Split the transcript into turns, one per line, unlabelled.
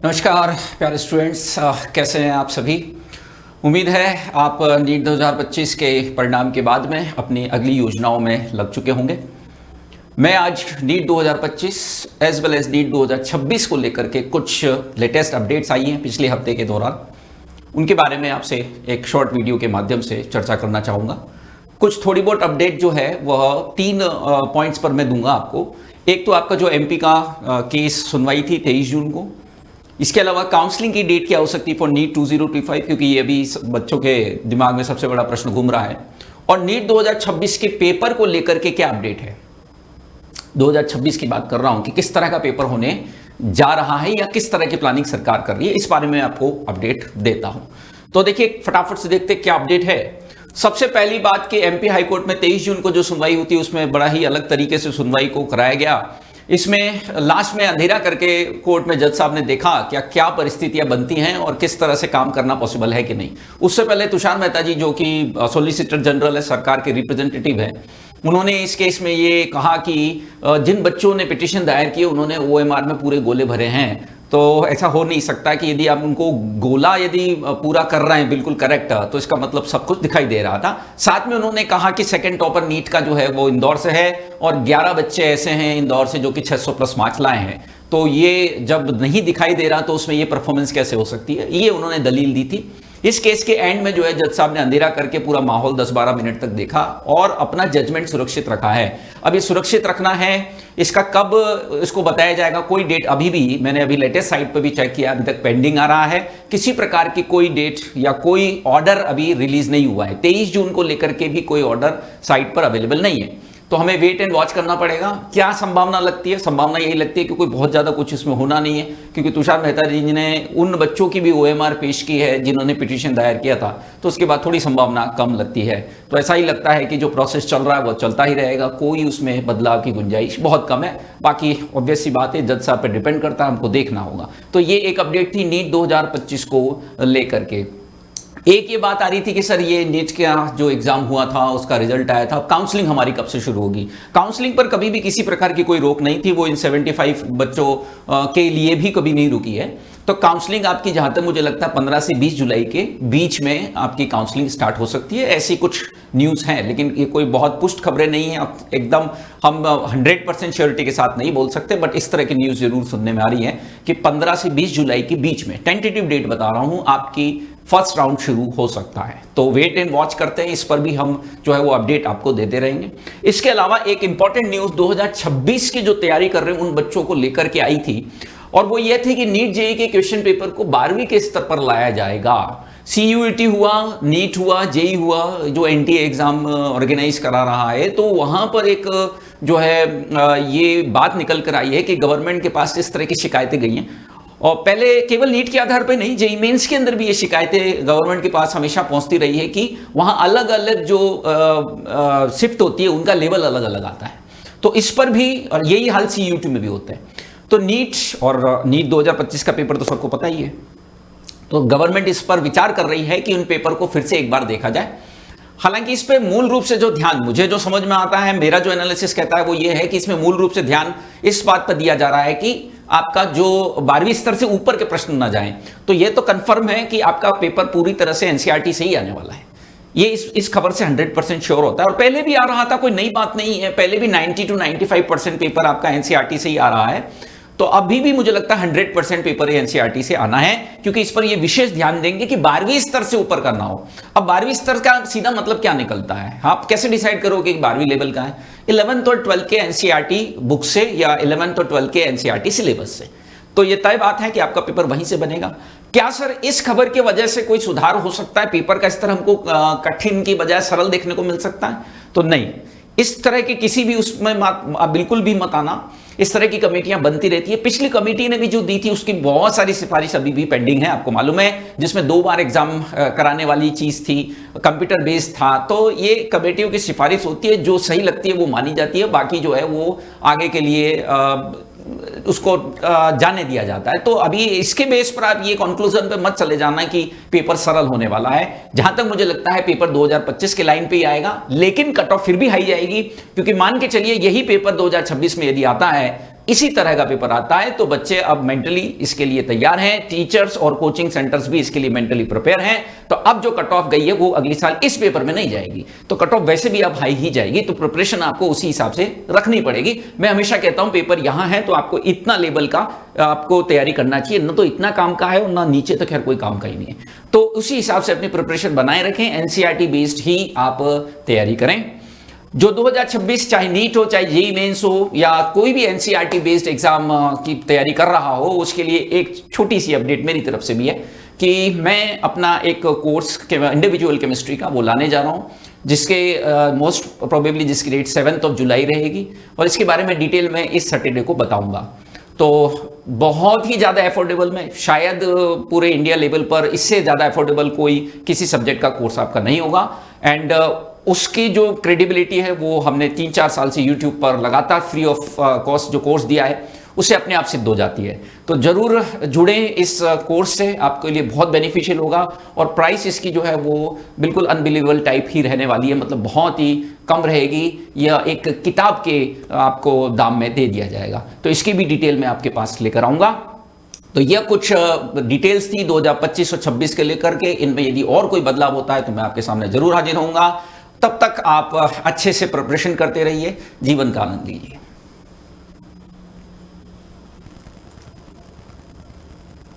नमस्कार प्यारे स्टूडेंट्स, कैसे हैं आप सभी। उम्मीद है आप नीट 2025 के परिणाम के बाद में अपनी अगली योजनाओं में लग चुके होंगे। मैं आज NEET 2025 as well as NEET 2026 को लेकर के कुछ लेटेस्ट अपडेट्स आई हैं पिछले हफ्ते के दौरान, उनके बारे में आपसे एक शॉर्ट वीडियो के माध्यम से चर्चा करना चाहूँगा। कुछ थोड़ी बहुत अपडेट जो है वह 3 पॉइंट्स पर मैं दूंगा आपको। एक तो आपका जो एमपी का केस सुनवाई थी 23 जून को, इसके अलावा काउंसलिंग की डेट क्या हो सकती है फॉर नीट 2025, क्योंकि ये भी बच्चों के दिमाग में सबसे बड़ा प्रश्न घूम रहा है। और नीट 2026 के पेपर को लेकर के क्या अपडेट है, 2026 की बात कर रहा हूं कि किस तरह का पेपर होने जा रहा है या किस तरह की प्लानिंग सरकार कर रही है, इस बारे में आपको अपडेट देता हूं। तो देखिए फटाफट से देखते क्या अपडेट है। सबसे पहली बात कि एमपी हाईकोर्ट में 23 जून को जो सुनवाई होती है उसमें बड़ा ही अलग तरीके से सुनवाई को कराया गया। इसमें लास्ट में अंधेरा करके कोर्ट में जज साहब ने देखा क्या परिस्थितियां बनती हैं और किस तरह से काम करना पॉसिबल है कि नहीं। उससे पहले तुषार मेहता जी, जो कि सॉलिसिटर जनरल है, सरकार के रिप्रेजेंटेटिव है, उन्होंने इस केस में ये कहा कि जिन बच्चों ने पिटीशन दायर किए उन्होंने ओएमआर में पूरे गोले भरे हैं, तो ऐसा हो नहीं सकता कि यदि आप उनको गोला यदि पूरा कर रहे हैं बिल्कुल करेक्ट, तो इसका मतलब सब कुछ दिखाई दे रहा था। साथ में उन्होंने कहा कि सेकंड टॉपर नीट का जो है वो इंदौर से है और 11 बच्चे ऐसे हैं इंदौर से जो कि 600 प्लस मार्क्स लाए हैं, तो ये जब नहीं दिखाई दे रहा तो उसमें ये परफॉर्मेंस कैसे हो सकती है, ये उन्होंने दलील दी थी। इस केस के एंड में जो है जज साहब ने अंधेरा करके पूरा माहौल 10-12 मिनट तक देखा और अपना जजमेंट सुरक्षित रखा है। अब ये सुरक्षित रखना है, इसका कब इसको बताया जाएगा, कोई डेट अभी भी, मैंने अभी लेटेस्ट साइट पर भी चेक किया, अभी तक पेंडिंग आ रहा है। किसी प्रकार की कोई डेट या कोई ऑर्डर अभी रिलीज नहीं हुआ है। 23 जून को लेकर के भी कोई ऑर्डर साइट पर अवेलेबल नहीं है, तो हमें वेट एंड वॉच करना पड़ेगा। क्या संभावना लगती है? संभावना यही लगती है कि कोई बहुत ज़्यादा कुछ इसमें होना नहीं है, क्योंकि तुषार मेहता जी ने उन बच्चों की भी ओएमआर पेश की है जिन्होंने पिटीशन दायर किया था, तो उसके बाद थोड़ी संभावना कम लगती है। तो ऐसा ही लगता है कि जो प्रोसेस चल रहा है वो चलता ही रहेगा, कोई उसमें बदलाव की गुंजाइश बहुत कम है। बाकी ऑब्वियस सी बात है, जज साहब पर डिपेंड करता है, हमको देखना होगा। तो ये एक अपडेट थी नीट 2025 को लेकर के। एक ये बात आ रही थी कि सर ये नीट का जो एग्जाम हुआ था उसका रिजल्ट आया था, काउंसलिंग हमारी कब से शुरू होगी। काउंसलिंग पर कभी भी किसी प्रकार की कोई रोक नहीं थी, वो इन 75 बच्चों के लिए भी कभी नहीं रुकी है। तो काउंसलिंग आपकी जहां तक मुझे लगता है 15 से 20 जुलाई के बीच में आपकी काउंसलिंग स्टार्ट हो सकती है, ऐसी कुछ न्यूज़ हैं, लेकिन ये कोई बहुत पुष्ट खबरें नहीं है। अब एकदम हम 100% श्योरिटी के साथ नहीं बोल सकते, बट इस तरह की न्यूज़ जरूर सुनने में आ रही है कि 15 से 20 जुलाई के बीच में, टेंटेटिव डेट बता रहा हूं, आपकी फर्स्ट राउंड शुरू हो सकता है। तो वेट एंड वॉच करते हैं, इस पर भी हम जो है वो अपडेट आपको देते रहेंगे। इसके अलावा एक इंपॉर्टेंट न्यूज़ 2026 की जो तैयारी कर रहे हैं उन बच्चों को लेकर के आई थी, और वो ये थी कि नीट जेईई के क्वेश्चन पेपर को 12वीं के स्तर पर लाया जाएगा। CUET हुआ, नीट हुआ, जेईई हुआ, जो NTA एग्जाम ऑर्गेनाइज करा रहा है, तो वहां पर एक जो है ये बात निकल कर आई है कि गवर्नमेंट के पास इस तरह की शिकायतें गई हैं, और पहले केवल नीट के आधार पर नहीं, जेईई मेंस के अंदर भी ये शिकायतें गवर्नमेंट के पास हमेशा पहुंचती रही है कि वहां अलग अलग जो शिफ्ट होती है उनका लेवल अलग अलग आता है। तो इस पर भी, और यही हाल CUET में भी होता है। तो नीट और नीट 2025 का पेपर तो सबको पता ही है, तो गवर्नमेंट इस पर विचार कर रही है कि उन पेपर को फिर से एक बार देखा जाए। हालांकि इस पे मूल रूप से जो ध्यान मुझे जो समझ में आता है, मेरा जो एनालिसिस कहता है वो ये है कि इसमें मूल रूप से ध्यान इस बात पर दिया जा रहा है कि आपका जो 12वीं स्तर से ऊपर के प्रश्न ना जाएं। तो ये तो कंफर्म है कि आपका पेपर पूरी तरह से NCERT से ही आने वाला है, ये इस खबर से 100% श्योर होता है। और पहले भी आ रहा था, कोई नई बात नहीं है, पहले भी 90 to 95% पेपर आपका NCERT से ही आ रहा है। तो अभी भी मुझे लगता है 100% पेपर NCERT से आना है, क्योंकि इस पर ये विशेष ध्यान देंगे कि 12वीं स्तर से ऊपर करना हो। अब 12वीं स्तर का सीधा मतलब क्या निकलता है, आप कैसे डिसाइड करोगे कि 12वीं लेवल का है? 11th और 12th के NCERT बुक से या 11th और 12th के NCERT सिलेबस से। तो ये तय बात है कि आपका पेपर वहीं से बनेगा। क्या सर इस खबर की वजह से कोई सुधार हो सकता है, पेपर का स्तर हमको कठिन की बजाय सरल देखने को मिल सकता है? तो नहीं, इस तरह के किसी भी उसमें बिल्कुल भी मत आना। इस तरह की कमेटियां बनती रहती है। पिछली कमेटी ने भी जो दी थी उसकी बहुत सारी सिफारिश अभी भी पेंडिंग है, आपको मालूम है, जिसमें 2 बार एग्जाम कराने वाली चीज थी, कंप्यूटर बेस्ड था। तो ये कमेटियों की सिफारिश होती है, जो सही लगती है वो मानी जाती है, बाकी जो है वो आगे के लिए उसको जाने दिया जाता है। तो अभी इसके बेस पर आप ये कंक्लूजन पे मत चले जाना कि पेपर सरल होने वाला है। जहां तक मुझे लगता है पेपर 2025 के लाइन पे ही आएगा, लेकिन कट ऑफ फिर भी हाई जाएगी, क्योंकि मान के चलिए यही पेपर 2026 में यदि आता है इसी तरह का पेपर आता है, तो बच्चे अब मेंटली इसके लिए तैयार हैं, टीचर्स और कोचिंग सेंटर्स भी इसके लिए मेंटली प्रिपेयर हैं। तो अब जो कट ऑफ गई है वो अगली साल इस पेपर में नहीं जाएगी, तो कट ऑफ वैसे भी अब हाई ही जाएगी, तो प्रिपरेशन आपको उसी हिसाब से रखनी पड़ेगी। मैं हमेशा कहता हूं पेपर यहां है तो आपको इतना लेवल का आपको तैयारी करना चाहिए, न तो इतना काम का है और ना नीचे तो खैर कोई काम का ही नहीं है। तो उसी हिसाब से अपनी प्रिपरेशन बनाए रखें, एनसीईआरटी बेस्ड ही आप तैयारी करें। जो 2026 चाहे नीट हो, चाहे जेईई मेंस हो, या कोई भी एनसीईआरटी बेस्ड एग्जाम की तैयारी कर रहा हो, उसके लिए एक छोटी सी अपडेट मेरी तरफ से भी है कि मैं अपना एक कोर्स इंडिविजुअल केमिस्ट्री का वो लाने जा रहा हूँ, जिसके मोस्ट प्रोबेबली जिसकी डेट 7 जुलाई रहेगी, और इसके बारे में डिटेल में इस सैटरडे को बताऊंगा। तो बहुत ही ज़्यादा अफोर्डेबल में, शायद पूरे इंडिया लेवल पर इससे ज़्यादा अफोर्डेबल कोई किसी सब्जेक्ट का कोर्स आपका नहीं होगा। एंड उसकी जो क्रेडिबिलिटी है वो हमने 3-4 साल से यूट्यूब पर लगातार फ्री ऑफ कॉस्ट जो कोर्स दिया है उससे अपने आप सिद्ध हो जाती है। तो जरूर जुड़ें इस कोर्स से, आपके लिए बहुत बेनिफिशियल होगा। और प्राइस इसकी जो है वो बिल्कुल अनबिलीवेबल टाइप ही रहने वाली है, मतलब बहुत ही कम रहेगी, या एक किताब के आपको दाम में दे दिया जाएगा। तो इसकी भी डिटेल मैं आपके पास लेकर आऊँगा। तो यह कुछ डिटेल्स थी 2025 और 26 के लेकर के। इनमें यदि और कोई बदलाव होता है तो मैं आपके सामने जरूर हाजिर होऊंगा। तब तक आप अच्छे से प्रिपरेशन करते रहिए, जीवन का आनंद लीजिए।